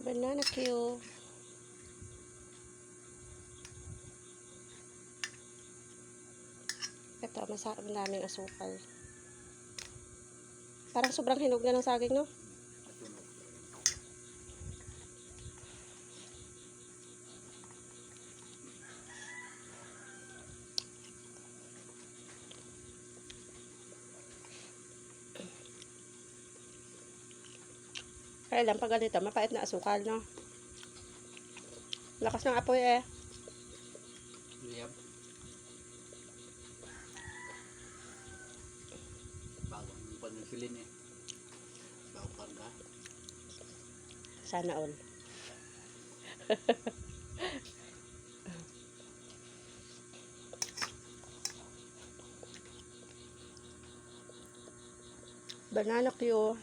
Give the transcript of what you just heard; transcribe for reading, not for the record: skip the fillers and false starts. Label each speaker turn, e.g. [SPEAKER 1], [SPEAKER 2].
[SPEAKER 1] Banana Q. Ito, daming asukal. Parang sobrang hinog na ng saging, no? Kaya lang pag ganito, mapait na asukal, no? Lakas ng apoy eh.
[SPEAKER 2] Yep. Bagong panunsilin eh. Bago karga.
[SPEAKER 1] Sana all. Banana Q.